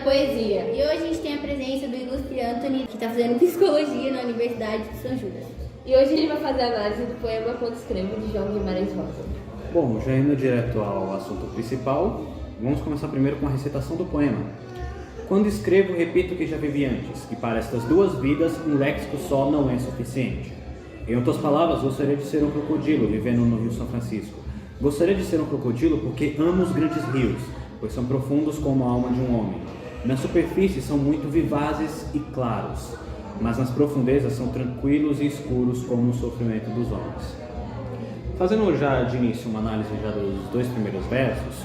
poesia. E hoje a gente tem a presença do ilustre Anthony, que está fazendo psicologia na Universidade de São Judas. E hoje ele vai fazer a análise do poema Quando Escrevo, de João Guimarães Rosa. Bom, já indo direto ao assunto principal, vamos começar primeiro com a recitação do poema. Quando escrevo, repito o que já vivi antes, e para estas duas vidas, um léxico só não é suficiente. Em outras palavras, gostaria de ser um crocodilo vivendo no Rio São Francisco. Gostaria de ser um crocodilo porque amo os grandes rios, pois são profundos como a alma de um homem. Na superfície são muito vivazes e claros, mas nas profundezas são tranquilos e escuros como o sofrimento dos homens. Fazendo já de início uma análise já dos dois primeiros versos,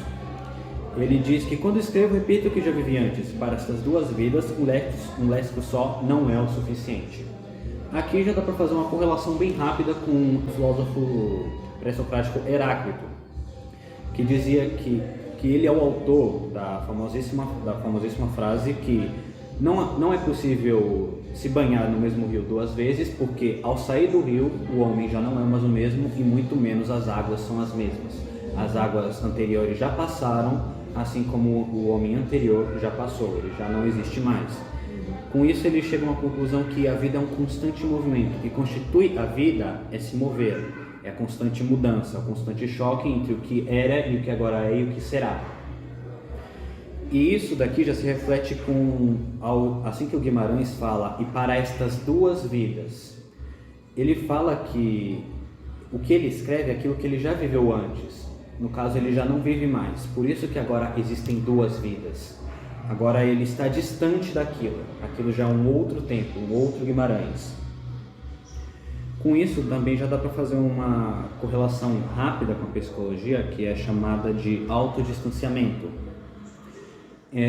ele diz que quando escrevo, repito o que já vivi antes. Para estas duas vidas, um léxico só não é o suficiente. Aqui já dá para fazer uma correlação bem rápida com o filósofo pré-socrático Heráclito, que dizia que ele é o autor da famosíssima frase que não é possível se banhar no mesmo rio duas vezes, porque ao sair do rio, o homem já não é mais o mesmo e muito menos as águas são as mesmas. As águas anteriores já passaram, assim como o homem anterior já passou, ele já não existe mais. Com isso ele chega a uma conclusão que a vida é um constante movimento, o que constitui a vida é se mover, é a constante mudança, o constante choque entre o que era e o que agora é e o que será. E isso daqui já se reflete assim que o Guimarães fala, e para estas duas vidas. Ele fala que o que ele escreve é aquilo que ele já viveu antes. No caso, ele já não vive mais. Por isso que agora existem duas vidas. Agora ele está distante daquilo. Aquilo já é um outro tempo, um outro Guimarães. Com isso, também já dá para fazer uma correlação rápida com a psicologia, que é chamada de autodistanciamento.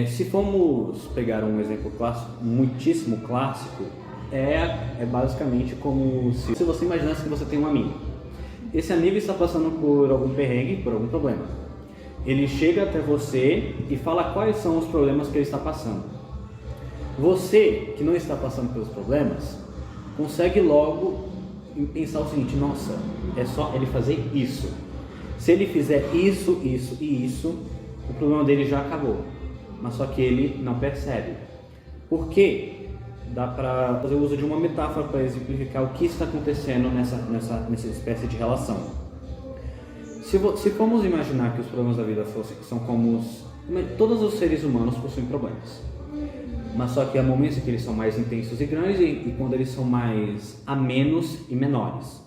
Se formos pegar um exemplo clássico, muitíssimo clássico, é basicamente como se você imaginasse que você tem um amigo. Esse amigo está passando por algum perrengue, por algum problema. Ele chega até você e fala quais são os problemas que ele está passando. Você, que não está passando pelos problemas, consegue logo pensar o seguinte: nossa, é só ele fazer isso. Se ele fizer isso, isso e isso, o problema dele já acabou. Mas só que ele não percebe. Por quê? Dá para fazer uso de uma metáfora para exemplificar o que está acontecendo nessa espécie de relação. Se formos imaginar que os problemas da vida são como todos os seres humanos possuem problemas, mas só que há momentos em que eles são mais intensos e grandes e quando eles são mais amenos e menores.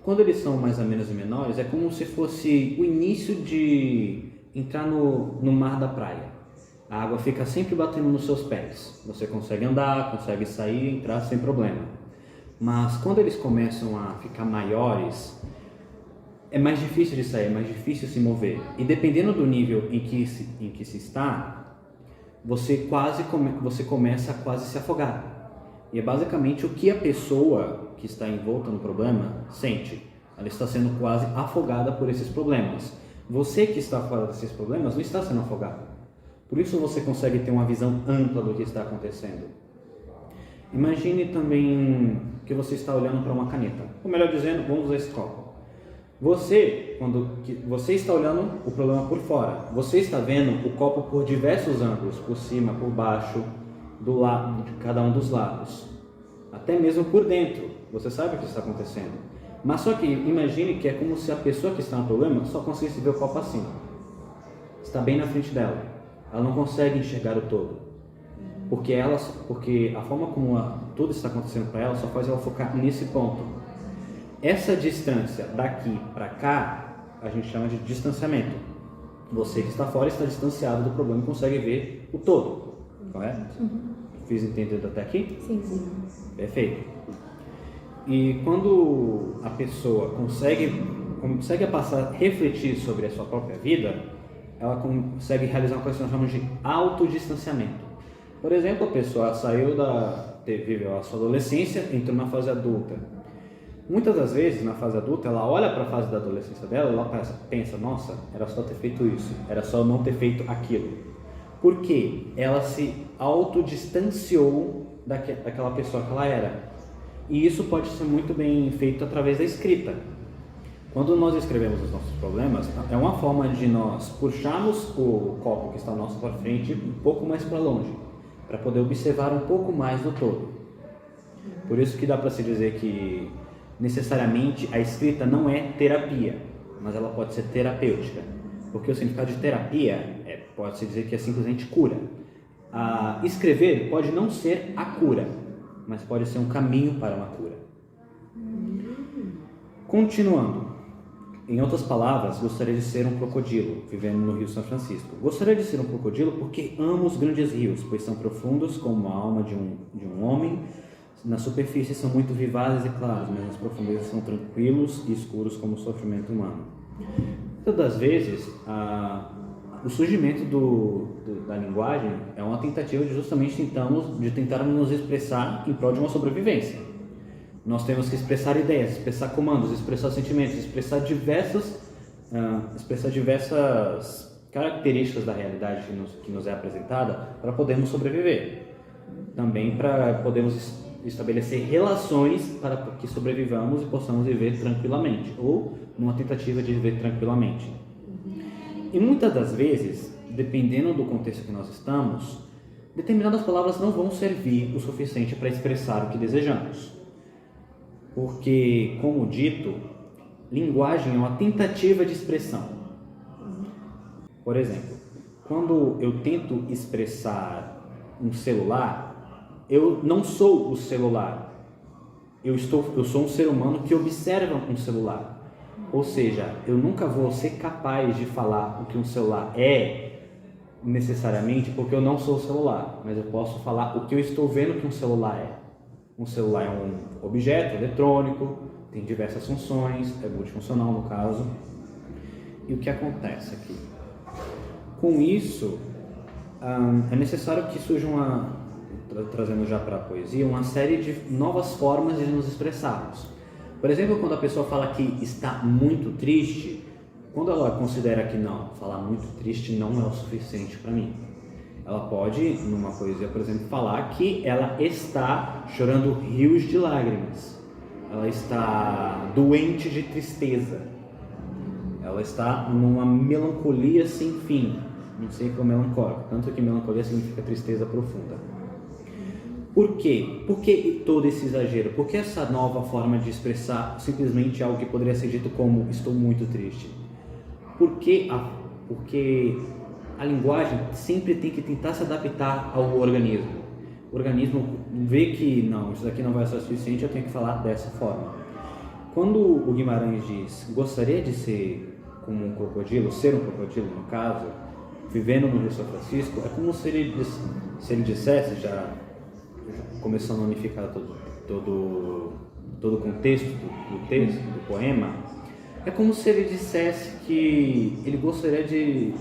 Quando eles são mais amenos e menores, é como se fosse o início de entrar no mar da praia. A água fica sempre batendo nos seus pés. Você consegue andar, consegue sair, entrar sem problema. Mas quando eles começam a ficar maiores, é mais difícil de sair, é mais difícil se mover. E dependendo do nível em que se está, você começa a quase se afogar. E é basicamente o que a pessoa que está envolta no problema sente. Ela está sendo quase afogada por esses problemas. Você que está fora desses problemas não está sendo afogado. Por isso você consegue ter uma visão ampla do que está acontecendo. Imagine também que você está olhando para uma caneta. Ou melhor dizendo, vamos usar esse copo. Você está olhando o problema por fora. Você está vendo o copo por diversos ângulos, por cima, por baixo, do lado, de cada um dos lados. Até mesmo por dentro. Você sabe o que está acontecendo. Mas só que imagine que é como se a pessoa que está no problema só conseguisse ver o copo assim. Está bem na frente dela. Ela não consegue enxergar o todo, porque a forma como tudo está acontecendo para ela só faz ela focar nesse ponto. Essa distância daqui para cá, a gente chama de distanciamento. Você que está fora está distanciado do problema e consegue ver o todo, correto? Fiz entender até aqui? Sim, sim. Perfeito. E quando a pessoa consegue refletir sobre a sua própria vida, ela consegue realizar uma coisa que nós chamamos de autodistanciamento. Por exemplo, a pessoa viveu a sua adolescência, entrou na fase adulta. Muitas das vezes, na fase adulta, ela olha para a fase da adolescência dela e ela pensa, nossa, era só ter feito isso, era só não ter feito aquilo. Por quê? Ela se autodistanciou daquela pessoa que ela era. E isso pode ser muito bem feito através da escrita. Quando nós escrevemos os nossos problemas, é uma forma de nós puxarmos o copo que está à nossa frente um pouco mais para longe. para poder observar um pouco mais do todo. Por isso que dá para se dizer que necessariamente a escrita não é terapia, mas ela pode ser terapêutica, porque o significado de terapia pode-se dizer que é simplesmente cura. Escrever pode não ser a cura, mas pode ser um caminho para uma cura. Continuando, em outras palavras, gostaria de ser um crocodilo, vivendo no Rio São Francisco. Gostaria de ser um crocodilo porque amo os grandes rios, pois são profundos como a alma de um homem. Na superfície são muito vivazes e claros, mas nas profundezas são tranquilos e escuros como o sofrimento humano. Muitas das vezes, o surgimento da linguagem é uma tentativa de justamente tentarmos nos expressar em prol de uma sobrevivência. Nós temos que expressar ideias, expressar comandos, expressar sentimentos, expressar diversas características da realidade que nos é apresentada para podermos sobreviver. Também para podermos estabelecer relações para que sobrevivamos e possamos viver tranquilamente, ou numa tentativa de viver tranquilamente. E muitas das vezes, dependendo do contexto que nós estamos, determinadas palavras não vão servir o suficiente para expressar o que desejamos. Porque, como dito, linguagem é uma tentativa de expressão. Por exemplo, quando eu tento expressar um celular, eu não sou o celular. Eu sou um ser humano que observa um celular. Ou seja, eu nunca vou ser capaz de falar o que um celular é necessariamente, porque eu não sou o celular, mas eu posso falar o que eu estou vendo que um celular é. Um celular é um objeto eletrônico, tem diversas funções, é multifuncional no caso. E o que acontece aqui? Com isso, é necessário que surja trazendo já para a poesia, uma série de novas formas de nos expressarmos. Por exemplo, quando a pessoa fala que está muito triste, quando ela considera que não, falar muito triste não é o suficiente para mim. Ela pode, numa poesia, por exemplo, falar que ela está chorando rios de lágrimas. Ela está doente de tristeza. Ela está numa melancolia sem fim. Não sei como melancólico, tanto que melancolia significa tristeza profunda. Por quê? Por que todo esse exagero? Por que essa nova forma de expressar simplesmente algo que poderia ser dito como estou muito triste? Porque a linguagem sempre tem que tentar se adaptar ao organismo. O organismo vê que não, isso daqui não vai ser suficiente, eu tenho que falar dessa forma. Quando o Guimarães diz, gostaria de ser como um crocodilo, ser um crocodilo no caso, vivendo no Rio São Francisco, é como se ele dissesse, já começando a unificar todo o contexto do texto, do poema, é como se ele dissesse que ele gostaria de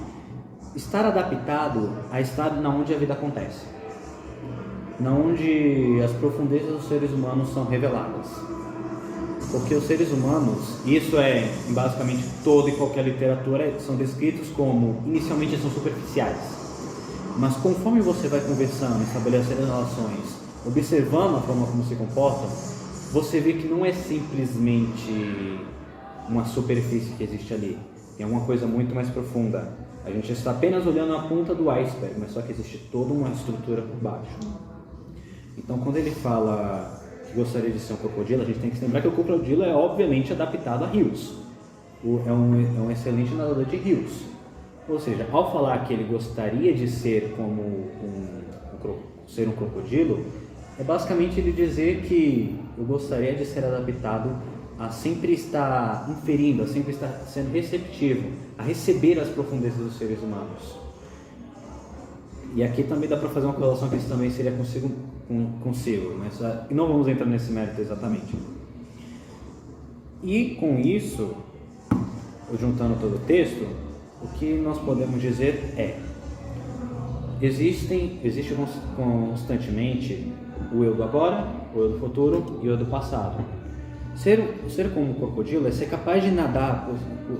estar adaptado a estar na onde a vida acontece, na onde as profundezas dos seres humanos são reveladas. Porque os seres humanos, isso é basicamente toda e qualquer literatura, são descritos como, inicialmente são superficiais, mas conforme você vai conversando, estabelecendo relações, observando a forma como se comportam, você vê que não é simplesmente uma superfície que existe ali, tem alguma coisa muito mais profunda. A gente está apenas olhando a ponta do iceberg, mas só que existe toda uma estrutura por baixo. Então, quando ele fala que gostaria de ser um crocodilo, a gente tem que se lembrar que o crocodilo é obviamente adaptado a rios. É um excelente nadador de rios. Ou seja, ao falar que ele gostaria de ser como ser um crocodilo, é basicamente ele dizer que eu gostaria de ser adaptado a sempre estar inferindo, a sempre estar sendo receptivo, a receber as profundezas dos seres humanos. E aqui também dá para fazer uma correlação que isso também seria consigo, mas não vamos entrar nesse mérito exatamente. E com isso, juntando todo o texto, o que nós podemos dizer é: existe constantemente o eu do agora, o eu do futuro e o eu do passado. Ser como um crocodilo é ser capaz de nadar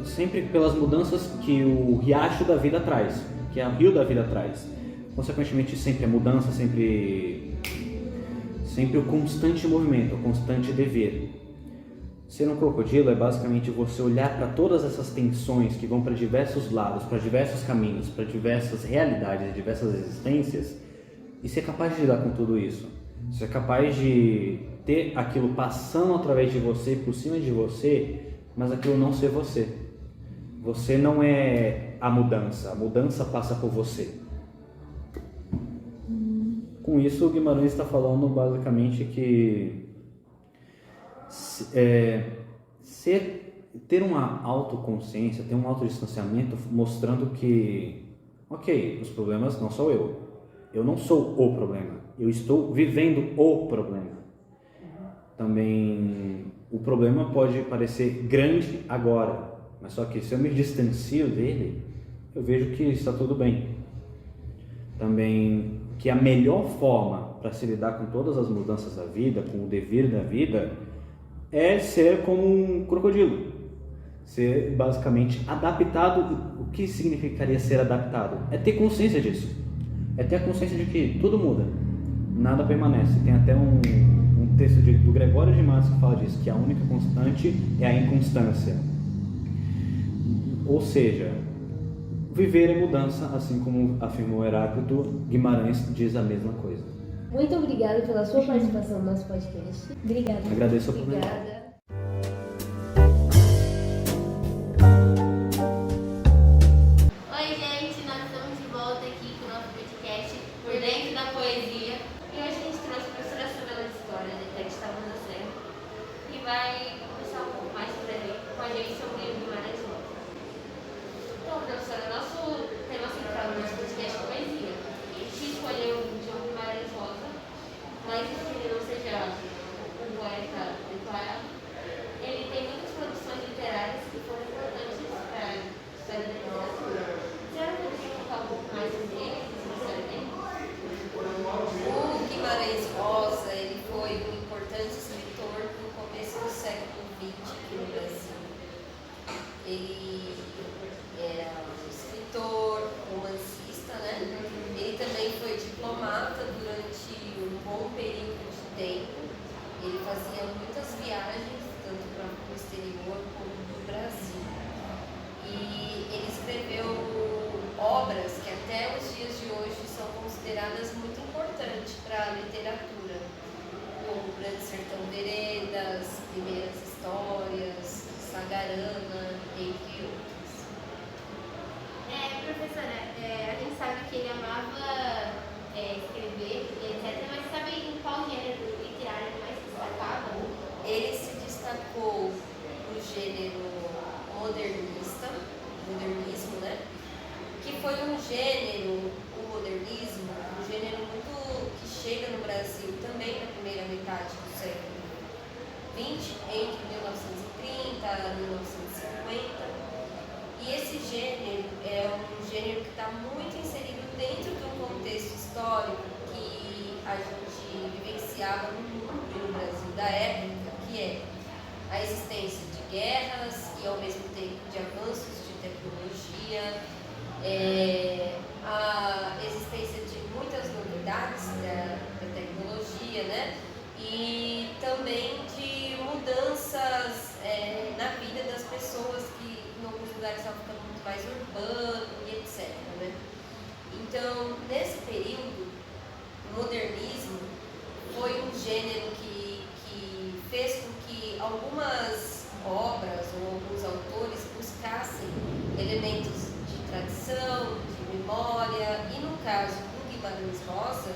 sempre pelas mudanças que o riacho da vida traz, que o rio da vida traz. Consequentemente, sempre a mudança, sempre o constante movimento, o constante dever. Ser um crocodilo é basicamente você olhar para todas essas tensões que vão para diversos lados, para diversos caminhos, para diversas realidades, diversas existências, e ser capaz de lidar com tudo isso. Ser capaz de ter aquilo passando através de você, por cima de você, mas aquilo não ser você. Você não é a mudança passa por você. Com isso, o Guimarães está falando basicamente que ter uma autoconsciência, ter um autodistanciamento mostrando que, ok, os problemas não sou eu. Eu não sou o problema. Eu estou vivendo o problema. Também o problema pode parecer grande agora, mas só que se eu me distancio dele, eu vejo que está tudo bem. Também que a melhor forma para se lidar com todas as mudanças da vida, com o devir da vida, é ser como um crocodilo. Ser basicamente adaptado. O que significaria ser adaptado? É ter consciência disso. É ter a consciência de que tudo muda, nada permanece. Tem até um texto do Gregório de Matos que fala disso, que a única constante é a inconstância. Ou seja, viver é mudança, assim como afirmou Heráclito, Guimarães diz a mesma coisa. Muito obrigada pela sua participação no nosso podcast. Obrigada. Agradeço a oportunidade. Obrigada. Oi, gente, nós estamos de volta aqui com o nosso podcast Por Dentro da Poesia. E hoje a gente trouxe a professora Samela de História, da ETEC Estavam Nascendo, que vai conversar um pouco mais com a gente sobre o Guimarães Rosa. Então, professora, nosso tema central do nosso podcast é poesia. A gente escolheu o João Guimarães Rosa, mas que ele não seja um poeta declarado. Ele tem muitas produções literárias que foram importantes para a história da literatura. Você poderia contar um pouco mais sobre ele, se você tem? O Guimarães Rosa, ele foi um importante escritor no começo do século XX aqui no Brasil. Ele era um escritor, romancista, né? Ele também foi diplomata durante um bom período de tempo. Ele fazia muitas viagens, tanto para o exterior como no Brasil. E ele escreveu obras que até os dias de hoje são consideradas muito importantes para a literatura, como Grande Sertão Veredas, Primeiras Histórias, Sagarana, entre outros. Professora, a gente sabe que ele amava escrever, etc., mas sabe em qual gênero literário ele mais se destacava? Ele se destacou no gênero modernismo, né? Que foi um gênero, o modernismo, um gênero muito que chega no Brasil também na primeira metade do século XX, entre 1930 e 1950. E esse gênero é um gênero que está muito inserido dentro de um contexto histórico que a gente vivenciava no mundo e no Brasil da época, que é a existência de guerras e ao mesmo tempo de avanços de tecnologia, a existência de muitas novidades da tecnologia, né? E também de mudanças na vida das pessoas que em alguns lugares estavam ficando muito mais urbano e etc. Né? Então, nesse período, o modernismo foi um gênero que fez com que algumas obras ou alguns autores buscassem elementos de tradição, de memória, e no caso do Guimarães Rosa,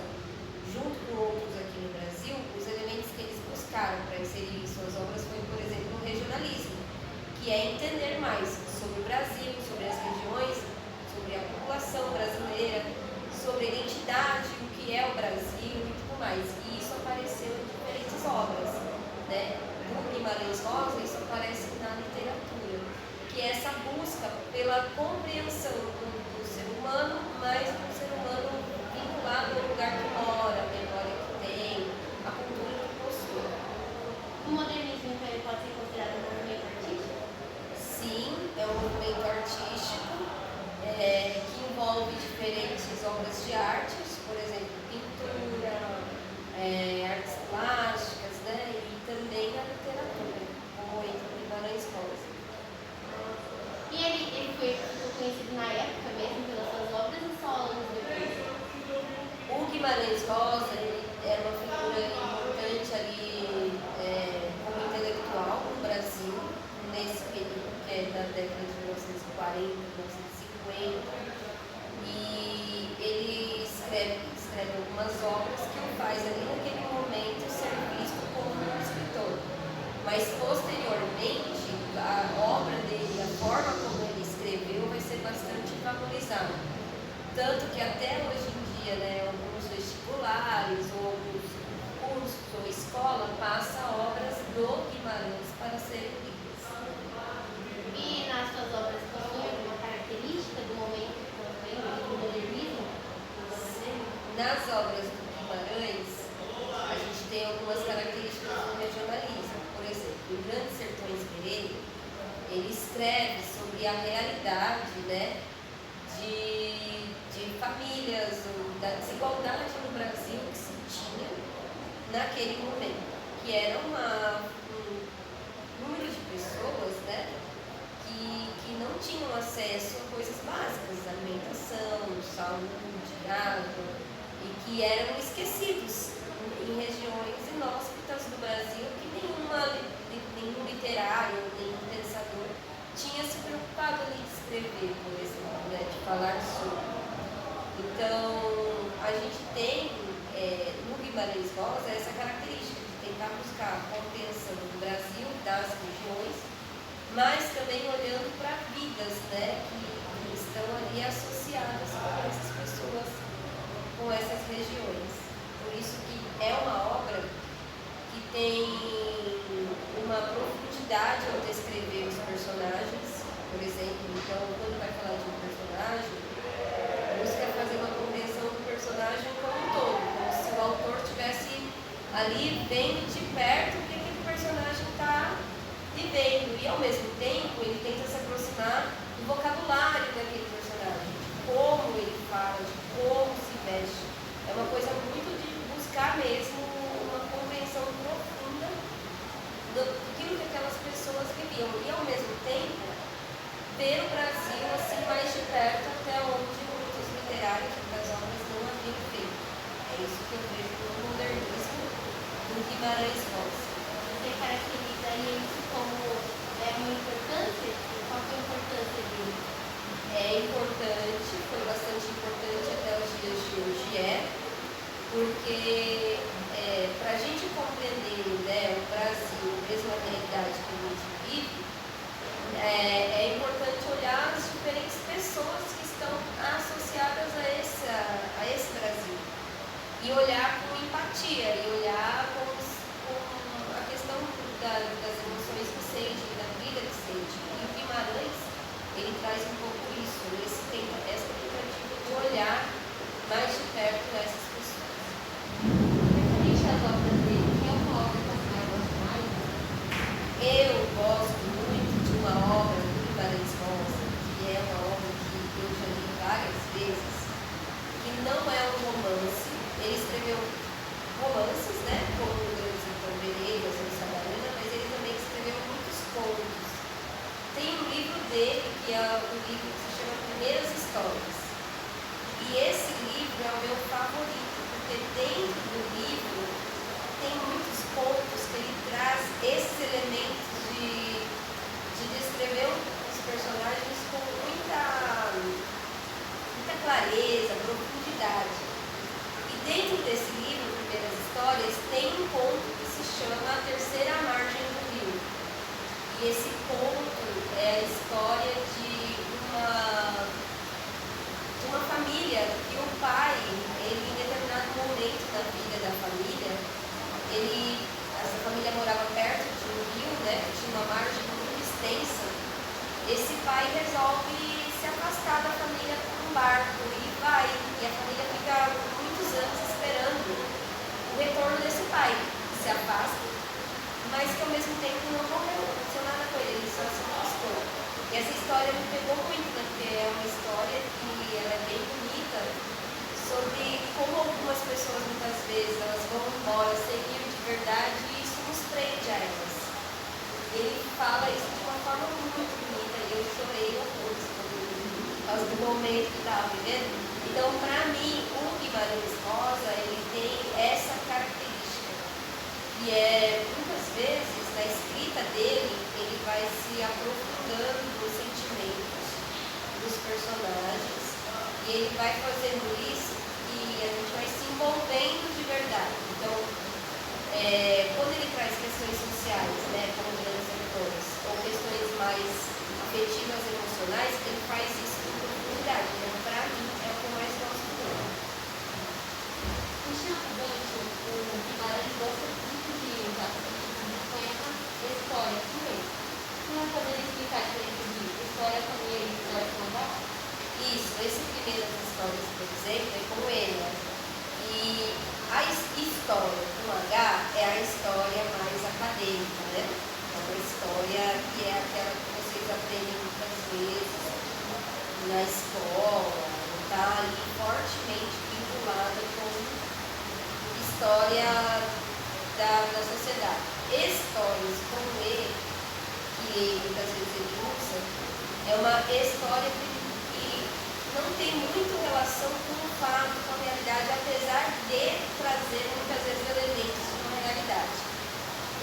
junto com outros aqui no Brasil, os elementos que eles buscaram para inserir em suas obras foi, por exemplo, o regionalismo, que é entender mais sobre o Brasil, sobre as regiões, sobre a população brasileira, sobre a identidade, o que é o Brasil e tudo mais. E isso apareceu em diferentes obras, né? Do Guimarães Rosa, isso aparece na literatura, que é essa busca pela compreensão do ser humano, mas do ser humano vinculado ao lugar que mora, a memória que tem, a cultura que possui. O modernismo, então, ele pode ser considerado um movimento artístico? Sim, é um movimento artístico que envolve diferentes obras de artes, por exemplo, pintura, artes plásticas, né? E também a literatura, como entra o Guimarães Rosa. E ele ficou conhecido na época mesmo pelas suas obras ou só anos depois? O Guimarães Mas posteriormente, a obra dele, a forma como ele escreveu, vai ser bastante valorizada. Tanto que até hoje em dia, né, alguns vestibulares, ou alguns cursos, ou escola, passa obras do Guimarães para serem lidas. E nas suas obras possui alguma característica do momento também do modernismo? Nas obras do Guimarães, a gente tem algumas características do regionalismo. Por exemplo, em Grandes Sertões Veredas, ele escreve sobre a realidade, né, de famílias, da desigualdade no Brasil que se tinha naquele momento, que era um número de pessoas, né, que não tinham acesso a coisas básicas, alimentação, saúde, água, e que eram esquecidos em regiões inóspitas do Brasil que nenhum literário, nenhum pensador tinha se preocupado ali de escrever, por exemplo, né, de falar sobre. Então, a gente tem no Guimarães Rosa essa característica de tentar buscar a compreensão do Brasil, das regiões, mas também olhando para vidas, né, que estão ali associadas com essas pessoas, com essas regiões. Por isso que é uma obra que tem uma profundidade ao descrever os personagens, por exemplo. Então, quando vai falar de um personagem, busca fazer uma compreensão do personagem como um todo, como se o autor estivesse ali vendo de perto o que aquele personagem está vivendo, e ao mesmo tempo ele tenta se aproximar do vocabulário daquele personagem, de como ele fala, de como se veste. É uma coisa muito de buscar mesmo uma compreensão profunda daquilo que aquelas pessoas viviam, e ao mesmo tempo ver o Brasil assim mais de perto, até onde muitos literários das obras não haviam feito. É isso que eu vejo no modernismo do Guimarães Rosa. Você caracteriza isso como uma importância? Qual que é a importância dele? É importante, foi bastante importante até os dias de hoje, porque para a gente compreender, né, o Brasil, mesmo a realidade que a gente vive, é importante olhar as diferentes pessoas que estão associadas a esse Brasil, e olhar com empatia, e olhar com a questão das emoções que sente, da vida que sente. E o Guimarães, ele traz um pouco isso, essa tentativa de olhar mais de perto essas pessoas. Referente às obras dele, que é uma obra que a senhora gosta mais? Eu gosto muito de uma obra do Guimarães Rosa, que é uma obra que eu já li várias vezes, que não é um romance. Ele escreveu romances, né, como o Grandes Sertões Veredas, o Sabarina, mas ele também escreveu muitos contos. Tem um livro dele, que é um livro que se chama Primeiras Histórias. E esse livro é o meu favorito, porque dentro do livro tem muitos pontos que ele traz esses elementos de descrever os personagens com muita clareza, profundidade. E dentro desse livro, Primeiras Histórias, tem um conto que se chama A Terceira Margem do Rio. E esse conto é a história de uma família que o pai, ele, em determinado momento da vida da família, essa família morava perto de um rio, né, que tinha uma margem muito extensa. Esse pai resolve se afastar da família com um barco e vai, e a família fica muitos anos esperando o retorno desse pai, que se afasta, mas que ao mesmo tempo não morreu, não aconteceu nada com ele só se afastou. E essa história me pegou muito, né, porque é uma história que ela é bem bonita, sobre como algumas pessoas muitas vezes elas vão embora sem ir de verdade, e isso nos prende a elas. Ele fala isso de uma forma muito bonita, e eu chorei horrores por causa do momento que estava vivendo. Então, para mim, o Guimarães Rosa, ele tem essa característica, que é, muitas vezes, na escrita dele, ele vai se aprofundando nos sentimentos dos personagens, e ele vai fazendo isso e a gente vai se envolvendo de verdade. Então, quando ele traz questões sociais, né, mais afetivas, emocionais, ele faz isso com profundidade. Então, pra mim, é o que eu mais gosto dele. Puxando o gancho, o Guimarães gosta muito de usar poema e história também. Você vai poder explicar a diferença de história também e história contada? Isso, esse primeiro das histórias, por exemplo, é com ele. E a história com H é a história mais acadêmica, né? É uma história que é aquela que vocês aprendem muitas vezes na escola, está ali fortemente vinculada com história da sociedade. Histórias como ele, que muitas vezes ele usa, é uma história que não tem muito relação com o fato, com a realidade, apesar de trazer muitas vezes elementos de uma realidade.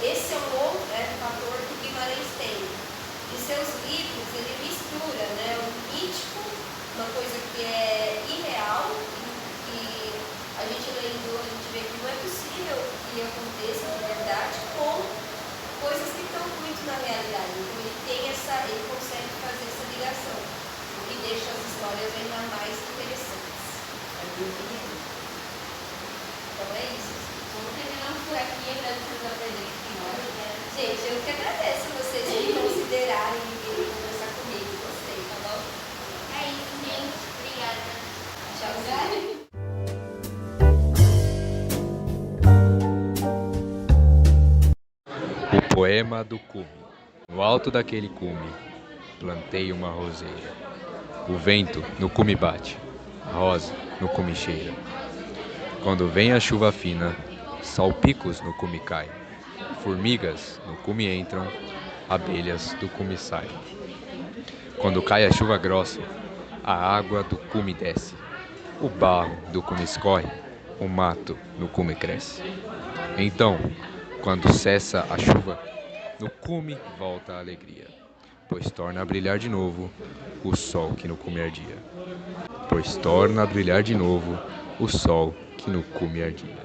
Esse é um outro fator que Guimarães tem. Em seus livros, ele mistura, né, o mítico, uma coisa que é irreal, que a gente lendo, a gente vê que não é possível que aconteça de verdade, com coisas que estão muito na realidade. Então ele consegue fazer essa ligação, o que deixa as histórias ainda mais interessantes. É a minha opinião. Então é isso. Vamos terminando por aqui, agradecendo a presença em nós. Gente, eu que agradeço vocês me considerarem e virem conversar comigo. Gostei, tá bom? É isso, gente. Obrigada. Tchau. O poema do cume. No alto daquele cume, plantei uma roseira. O vento no cume bate, a rosa no cume cheira. Quando vem a chuva fina, salpicos no cume caem. Formigas no cume entram, abelhas do cume saem. Quando cai a chuva grossa, a água do cume desce. O barro do cume escorre, o mato no cume cresce. Então, quando cessa a chuva, no cume volta a alegria, pois torna a brilhar de novo o sol que no cume ardia. Pois torna a brilhar de novo o sol que no cume ardia.